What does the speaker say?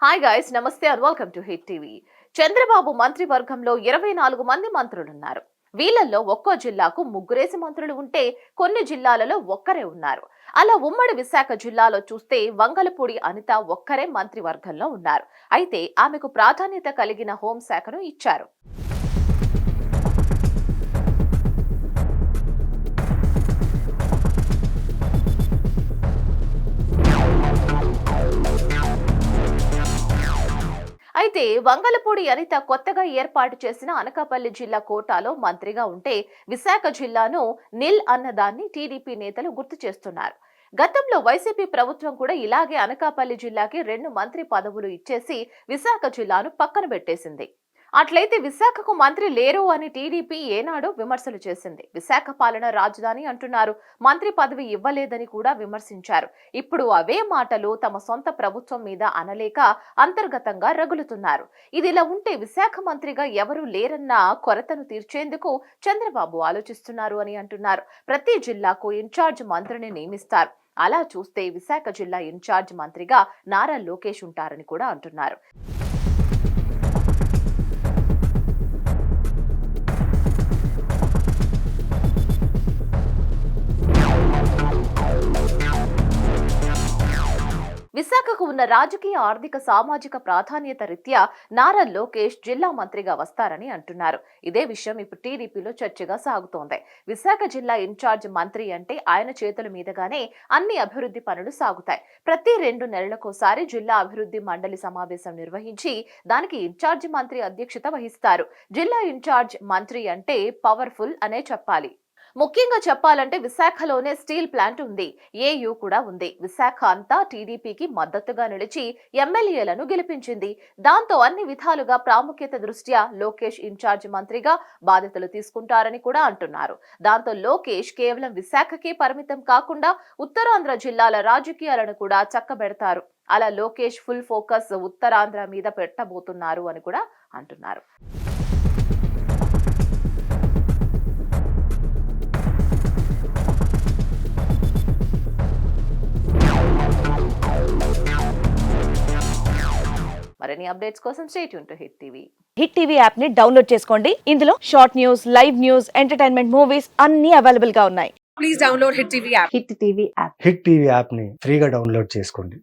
Hi guys, నమస్తే and welcome to hit TV. Chandrababu మంత్రివర్గంలో 24 మంది మంత్రులున్నారు. వీళ్ళల్లో ఒక్కో జిల్లాకు ముగ్గురేసి మంత్రులు ఉంటే కొన్ని జిల్లాలలో ఒక్కరే ఉన్నారు. అలా ఉమ్మడి విశాఖ జిల్లాలో చూస్తే వంగలపూడి అనిత ఒక్కరే మంత్రివర్గంలో ఉన్నారు. అయితే ఆమెకు ప్రాధాన్యత కలిగిన హోంశాఖను ఇచ్చారు. అయితే వంగలపూడి అనిత కొత్తగా ఏర్పాటు చేసిన అనకాపల్లి జిల్లా కోటాలో మంత్రిగా ఉంటే విశాఖ జిల్లాను నిల్ అన్నదాన్ని టీడీపీ నేతలు గుర్తు చేస్తున్నారు. గతంలో వైసీపీ ప్రభుత్వం కూడా ఇలాగే అనకాపల్లి జిల్లాకి 2 మంత్రి పదవులు ఇచ్చేసి విశాఖ జిల్లాను పక్కన పెట్టేసింది. అట్లయితే విశాఖకు మంత్రి లేరు అని టీడీపీ ఏనాడో విమర్శలు చేసింది. విశాఖ పాలన రాజధాని అంటున్నారు, మంత్రి పదవి ఇవ్వలేదని కూడా విమర్శించారు. ఇప్పుడు అవే మాటలు తమ సొంత ప్రభుత్వం మీద అనలేక అంతర్గతంగా రగులుతున్నారు. ఇదిలా ఉంటే విశాఖ మంత్రిగా ఎవరూ లేరన్న కొరతను తీర్చేందుకు చంద్రబాబు ఆలోచిస్తున్నారు అని అంటున్నారు. ప్రతి జిల్లాకు ఇన్ఛార్జ్ మంత్రిని నియమిస్తారు. అలా చూస్తే విశాఖ జిల్లా ఇన్ఛార్జ్ మంత్రిగా నారా లోకేష్ ఉంటారని కూడా అంటున్నారు. విశాఖకు ఉన్న రాజకీయ, ఆర్థిక, సామాజిక ప్రాధాన్యత రీత్యా నారా లోకేష్ జిల్లా మంత్రిగా వస్తారని అంటున్నారు. ఇదే విషయం ఇప్పుడు టీడీపీలో చర్చగా సాగుతోంది. విశాఖ జిల్లా ఇన్ఛార్జ్ మంత్రి అంటే ఆయన చేతుల మీదుగానే అన్ని అభివృద్ధి పనులు సాగుతాయి. ప్రతి 2 నెలలకోసారి జిల్లా అభివృద్ధి మండలి సమావేశం నిర్వహించి దానికి ఇన్ఛార్జ్ మంత్రి అధ్యక్షత వహిస్తారు. జిల్లా ఇన్ఛార్జ్ మంత్రి అంటే పవర్ఫుల్ అనే చెప్పాలి. ముఖ్యంగా చెప్పాలంటే విశాఖలోనే స్టీల్ ప్లాంట్ ఉంది, ఏయూ కూడా ఉంది. విశాఖ అంతా టీడీపీకి మద్దతుగా నిలిచి ఎమ్మెల్యేలను గెలిపించింది. దాంతో అన్ని విధాలుగా ప్రాముఖ్యత దృష్ట్యా లోకేష్ ఇన్ఛార్జ్ మంత్రిగా బాధ్యతలు తీసుకుంటారని కూడా అంటున్నారు. దాంతో లోకేష్ కేవలం విశాఖకే పరిమితం కాకుండా ఉత్తరాంధ్ర జిల్లాల రాజకీయాలను కూడా చక్కబెడతారు. అలా లోకేష్ ఫుల్ ఫోకస్ ఉత్తరాంధ్ర మీద పెట్టబోతున్నారు అని కూడా అంటున్నారు. మరిన్ని అప్డేట్స్ కోసం stay tune to hit TV. Hit TV app ని డౌన్లోడ్ చేసుకోండి. ఇందులో short news, live news, entertainment movies అన్ని అవైలబుల్ గా ఉన్నాయి. Please download hit TV app. Hit TV app hit TV app ని ఫ్రీగా డౌన్లోడ్ చేసుకోండి.